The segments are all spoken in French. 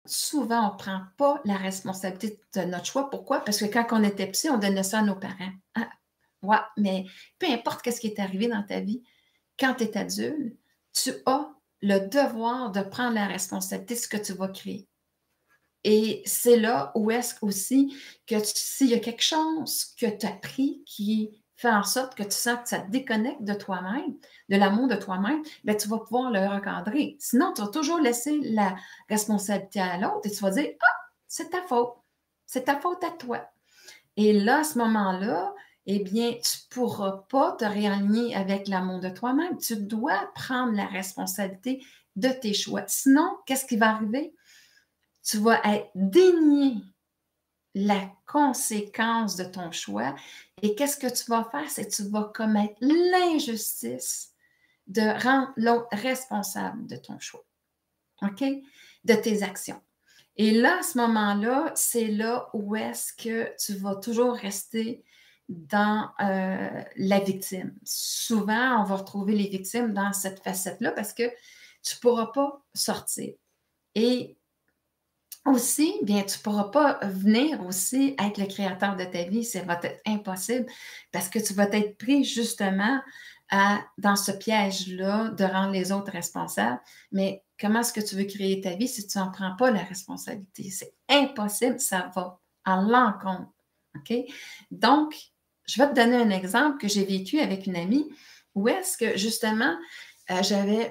souvent, on ne prend pas la responsabilité de notre choix. Pourquoi? Parce que quand on était petit, on donnait ça à nos parents. Ah, ouais, mais peu importe ce qui est arrivé dans ta vie, quand tu es adulte, tu as le devoir de prendre la responsabilité de ce que tu vas créer. Et c'est là où est-ce aussi que s'il y a quelque chose que tu as pris qui fait en sorte que tu sens que ça te déconnecte de toi-même, de l'amour de toi-même, bien, tu vas pouvoir le recadrer. Sinon, tu vas toujours laisser la responsabilité à l'autre et tu vas dire, ah, c'est ta faute. C'est ta faute à toi. Et là, à ce moment-là, eh bien, tu ne pourras pas te réaligner avec l'amour de toi-même. Tu dois prendre la responsabilité de tes choix. Sinon, qu'est-ce qui va arriver? Tu vas être dénié la conséquence de ton choix. Et qu'est-ce que tu vas faire? C'est que tu vas commettre l'injustice de rendre l'autre responsable de ton choix. OK? De tes actions. Et là, à ce moment-là, c'est là où est-ce que tu vas toujours rester dans la victime. Souvent, on va retrouver les victimes dans cette facette-là parce que tu ne pourras pas sortir. Et aussi, bien, tu ne pourras pas venir aussi être le créateur de ta vie. Ça va être impossible parce que tu vas être pris justement dans ce piège-là de rendre les autres responsables. Mais comment est-ce que tu veux créer ta vie si tu n'en prends pas la responsabilité? C'est impossible, ça va à l'encontre. OK? Donc, je vais te donner un exemple que j'ai vécu avec une amie où est-ce que justement,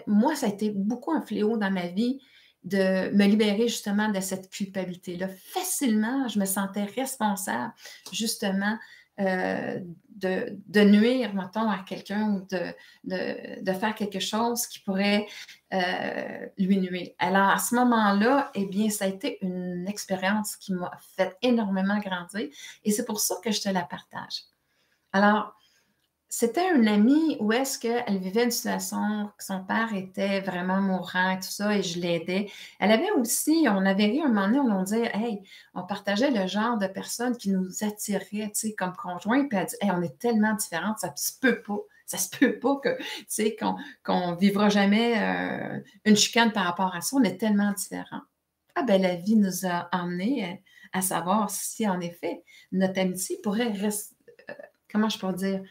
moi, ça a été beaucoup un fléau dans ma vie de me libérer justement de cette culpabilité-là. Facilement, je me sentais responsable justement de nuire, mettons, à quelqu'un ou de faire quelque chose qui pourrait lui nuire. Alors, à ce moment-là, eh bien, ça a été une expérience qui m'a fait énormément grandir et c'est pour ça que je te la partage. Alors, c'était une amie où est-ce qu'elle vivait une situation que son père était vraiment mourant et tout ça, et je l'aidais. Elle avait aussi, on avait ri un moment donné, on disait, hey, on partageait le genre de personnes qui nous attiraient, tu sais, comme conjoint, puis elle dit, hey, on est tellement différentes, ça se peut pas. Ça se peut pas que, tu sais, qu'on vivra jamais une chicane par rapport à ça. On est tellement différents. Ah ben, la vie nous a emmenés à savoir si, en effet, notre amitié pourrait rester, comment je pourrais dire,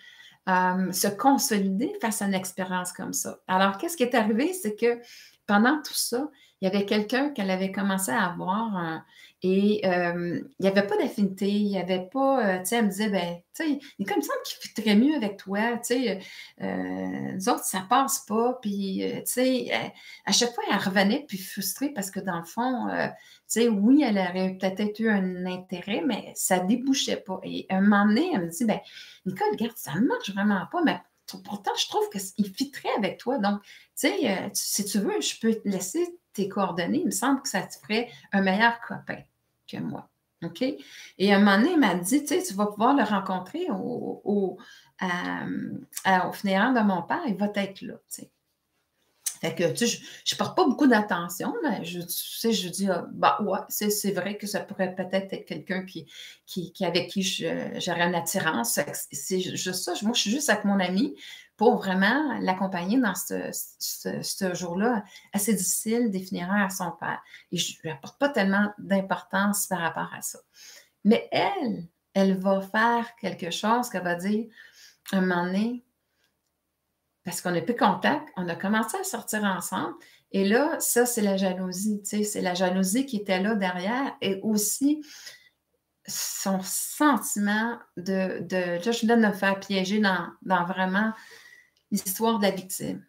se consolider face à une expérience comme ça. Alors, qu'est-ce qui est arrivé? C'est que pendant tout ça, il y avait quelqu'un qu'elle avait commencé à avoir et il n'y avait pas d'affinité, il n'y avait pas, tu sais, elle me disait, ben, tu sais, il est comme ça qu'il fitterait mieux avec toi, tu sais, nous autres, ça passe pas, puis, tu sais, à chaque fois, elle revenait, puis frustrée parce que dans le fond, tu sais, oui, elle aurait peut-être eu un intérêt, mais ça débouchait pas. Et un moment donné, elle me dit, ben, Nicole, regarde, ça ne marche vraiment pas, mais pourtant, je trouve qu'il fitterait avec toi. Donc, tu sais, si tu veux, je peux te laisser tes coordonnées. Il me semble que ça te ferait un meilleur copain que moi. OK? Et à un moment donné, elle m'a dit, tu sais, tu vas pouvoir le rencontrer au funéraire de mon père, il va être là, tu sais. Fait que, tu sais, je ne porte pas beaucoup d'attention, mais tu sais, je dis, bah ouais, c'est vrai que ça pourrait peut-être être quelqu'un avec qui j'aurais une attirance. C'est juste ça. Moi, je suis juste avec mon ami pour vraiment l'accompagner dans ce jour-là assez difficile des funérailles à son père. Et je ne lui apporte pas tellement d'importance par rapport à ça. Mais elle va faire quelque chose qu'elle va dire, un moment donné, parce qu'on n'a plus contact, on a commencé à sortir ensemble. Et là, ça, c'est la jalousie, tu sais, c'est la jalousie qui était là derrière et aussi son sentiment là, je viens de me faire piéger dans vraiment l'histoire de la victime.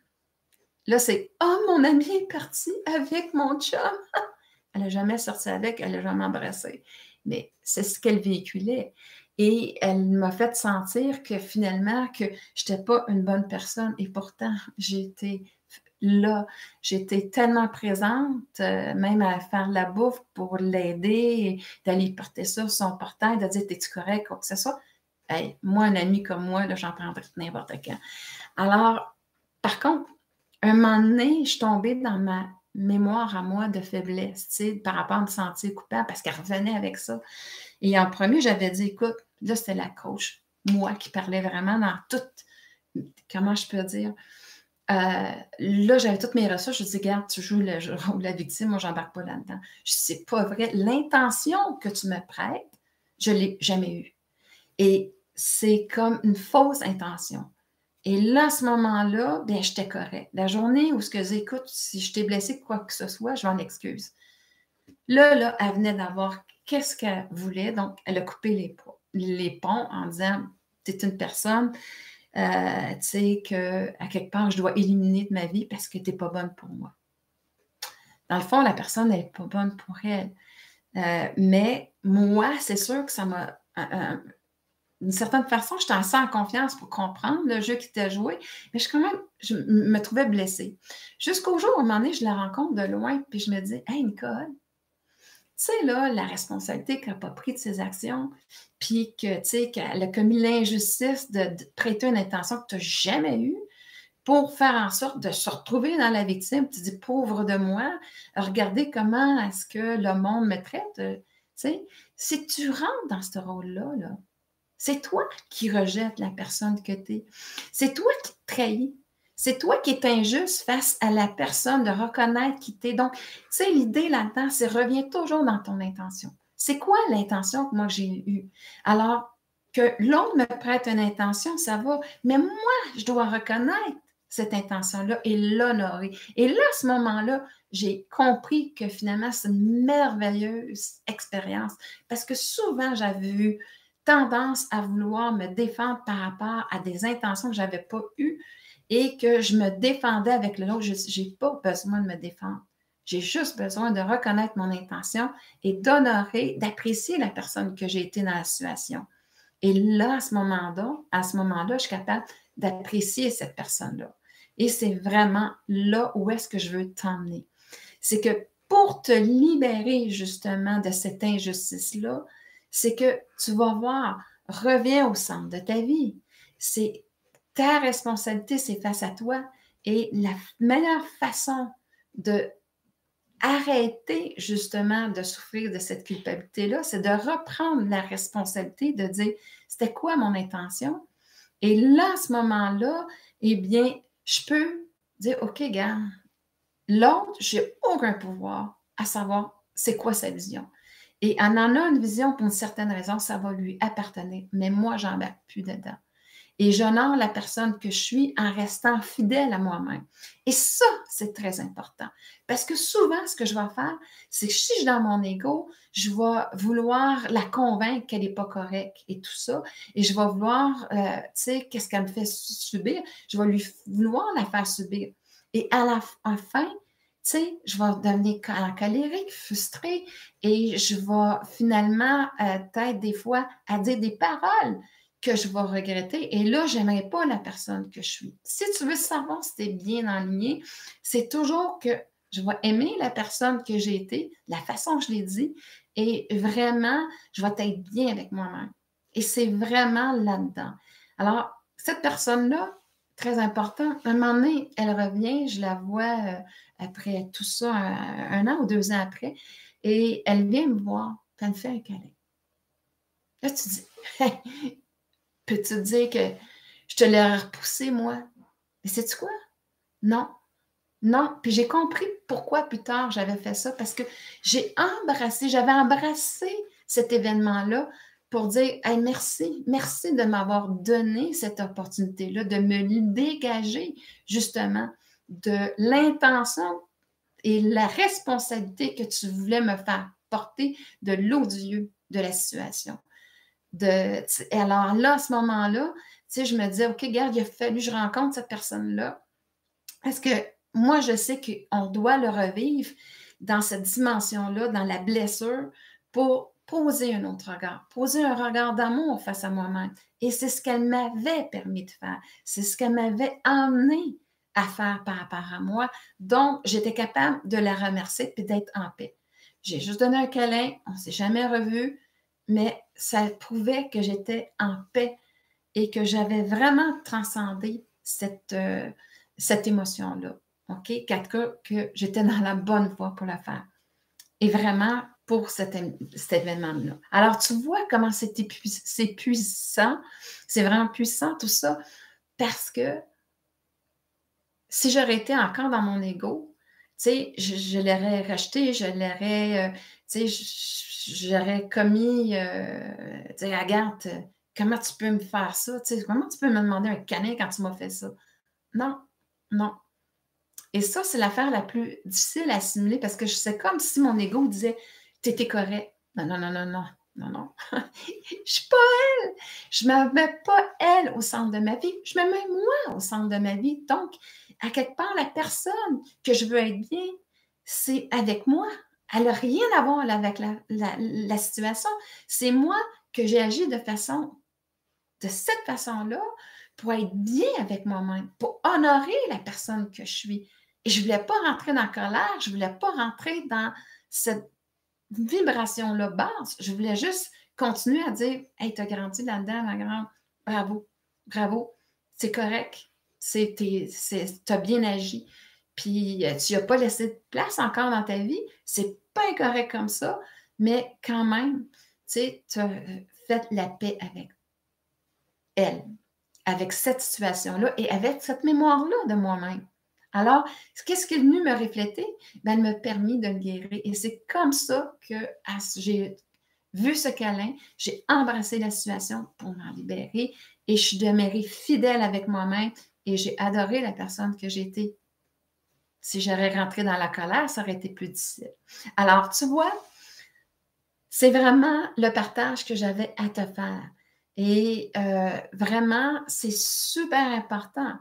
Là, c'est « Oh, mon ami est parti avec mon chum! » Elle n'a jamais sorti avec, elle n'a jamais embrassé. Mais c'est ce qu'elle véhiculait. Et elle m'a fait sentir que finalement, que je n'étais pas une bonne personne. Et pourtant, j'étais là. J'étais tellement présente, même à faire la bouffe pour l'aider, d'aller porter ça sur son portail, de dire « T'es-tu correct? » quoi que ce soit. Hey, moi, un ami comme moi, là, j'en prendrais n'importe quand. Alors, par contre, un moment donné, je suis tombée dans ma mémoire à moi de faiblesse, tu sais, par rapport à me sentir coupable, parce qu'elle revenait avec ça. Et en premier, j'avais dit, écoute, là, c'était la coach, moi, qui parlait vraiment dans tout, comment je peux dire, là, j'avais toutes mes ressources. Je dis, regarde, tu joues le rôle de la victime, moi, j'embarque pas là-dedans. Je dis, c'est pas vrai. L'intention que tu me prêtes, je l'ai jamais eue. Et c'est comme une fausse intention. Et là, à ce moment-là, bien, j'étais correcte. La journée où ce que j'écoute, si je t'ai blessé quoi que ce soit, je m'en excuse. Là, elle venait d'avoir qu'est-ce qu'elle voulait. Donc, elle a coupé les ponts en disant, tu es une personne, tu sais, qu'à quelque part, je dois éliminer de ma vie parce que tu n'es pas bonne pour moi. Dans le fond, la personne n'est pas bonne pour elle. Mais moi, c'est sûr que ça m'a... d'une certaine façon, j'étais assez en confiance pour comprendre le jeu qui était joué, mais je me trouvais blessée. Jusqu'au jour où, à un moment donné, je la rencontre de loin, puis je me dis, « Hey, Nicole, tu sais, là, la responsabilité qu'elle n'a pas pris de ses actions, puis que, tu sais, qu'elle a commis l'injustice de prêter une intention que tu n'as jamais eue pour faire en sorte de se retrouver dans la victime. Tu dis, pauvre de moi, regardez comment est-ce que le monde me traite. Tu sais, si tu rentres dans ce rôle-là, là, c'est toi qui rejettes la personne que tu es. C'est toi qui te trahis. C'est toi qui es injuste face à la personne de reconnaître qui t'es. Donc, tu sais, l'idée là-dedans, c'est reviens toujours dans ton intention. C'est quoi l'intention que moi j'ai eue? Alors, que l'autre me prête une intention, ça va. Mais moi, je dois reconnaître cette intention-là et l'honorer. Et là, à ce moment-là, j'ai compris que finalement, c'est une merveilleuse expérience. Parce que souvent, j'avais eu tendance à vouloir me défendre par rapport à des intentions que je n'avais pas eues et que je me défendais avec le l'autre. Je n'ai pas besoin de me défendre. J'ai juste besoin de reconnaître mon intention et d'honorer, d'apprécier la personne que j'ai été dans la situation. Et là, à ce moment-là, je suis capable d'apprécier cette personne-là. Et c'est vraiment là où est-ce que je veux t'emmener. C'est que pour te libérer justement de cette injustice-là, c'est que tu vas voir, reviens au centre de ta vie. C'est ta responsabilité, c'est face à toi. Et la meilleure façon de arrêter justement de souffrir de cette culpabilité-là, c'est de reprendre la responsabilité, de dire, c'était quoi mon intention? Et là, à ce moment-là, eh bien, je peux dire, OK, gars, l'autre, je n'ai aucun pouvoir à savoir c'est quoi sa vision. Et elle en a une vision pour une certaine raison, ça va lui appartenir. Mais moi, je n'embarque plus dedans. Et j'honore la personne que je suis en restant fidèle à moi-même. Et ça, c'est très important. Parce que souvent, ce que je vais faire, c'est que si je suis dans mon ego, je vais vouloir la convaincre qu'elle n'est pas correcte et tout ça. Et je vais vouloir, tu sais, qu'est-ce qu'elle me fait subir? Je vais vouloir la faire subir. Et à la fin, tu sais, je vais devenir colérique, frustrée et je vais finalement, peut-être des fois, à dire des paroles que je vais regretter. Et là, je n'aimerais pas la personne que je suis. Si tu veux savoir si tu es bien aligné, c'est toujours que je vais aimer la personne que j'ai été, la façon que je l'ai dit, et vraiment, je vais être bien avec moi-même. Et c'est vraiment là-dedans. Alors, cette personne-là, très important, à un moment donné, elle revient, je la vois après tout ça, un an ou 2 ans après, et elle vient me voir, puis elle me fait un câlin. Là, tu dis, hey, peux-tu te dire que je te l'ai repoussé, moi? Mais sais-tu quoi? Non. Non. Puis j'ai compris pourquoi plus tard j'avais fait ça, parce que j'avais embrassé cet événement-là pour dire hey, merci de m'avoir donné cette opportunité-là, de me dégager justement de l'intention et la responsabilité que tu voulais me faire porter de l'odieux de la situation. Alors là, à ce moment-là, je me disais, OK, regarde, il a fallu que je rencontre cette personne-là. Parce que moi, je sais qu'on doit le revivre dans cette dimension-là, dans la blessure, pour poser un autre regard, poser un regard d'amour face à moi-même. Et c'est ce qu'elle m'avait permis de faire. C'est ce qu'elle m'avait emmené à faire par rapport à moi. Donc, j'étais capable de la remercier et d'être en paix. J'ai juste donné un câlin, on ne s'est jamais revus, mais ça prouvait que j'étais en paix et que j'avais vraiment transcendé cette émotion-là. OK? Que j'étais dans la bonne voie pour le faire. Et vraiment pour cet événement-là. Alors, tu vois comment c'est puissant. C'est vraiment puissant tout ça parce que si j'aurais été encore dans mon ego, tu sais, je l'aurais rejeté, je l'aurais, tu sais, j'aurais commis, tu sais: «Regarde, comment tu peux me faire ça? Tu sais, comment tu peux me demander un câlin quand tu m'as fait ça?» Non, non. Et ça, c'est l'affaire la plus difficile à assimiler parce que c'est comme si mon ego disait: «Tu étais correct». Non, non, non, non, non, non, non. Je suis pas elle. Je me mets pas elle au centre de ma vie. Je me mets moi au centre de ma vie. Donc, à quelque part, la personne que je veux être bien, c'est avec moi. Elle n'a rien à voir avec la situation. C'est moi que j'ai agi de cette façon-là pour être bien avec moi-même, pour honorer la personne que je suis. Et je ne voulais pas rentrer dans la colère, je ne voulais pas rentrer dans cette vibration-là basse. Je voulais juste continuer à dire: «Hey, tu as grandi là-dedans, ma grande. Bravo, bravo, c'est correct. Tu as bien agi. Puis tu n'as pas laissé de place encore dans ta vie. C'est pas incorrect comme ça, mais quand même, tu sais, tu as fait la paix avec elle, avec cette situation-là et avec cette mémoire-là de moi-même. Alors, qu'est-ce qui est venu me refléter? Ben, elle m'a permis de me guérir. Et c'est comme ça que j'ai vu ce câlin, j'ai embrassé la situation pour m'en libérer et je suis demeurée fidèle avec moi-même et j'ai adoré la personne que j'étais. Si j'aurais rentré dans la colère, ça aurait été plus difficile. Alors, tu vois, c'est vraiment le partage que j'avais à te faire. Et vraiment, c'est super important.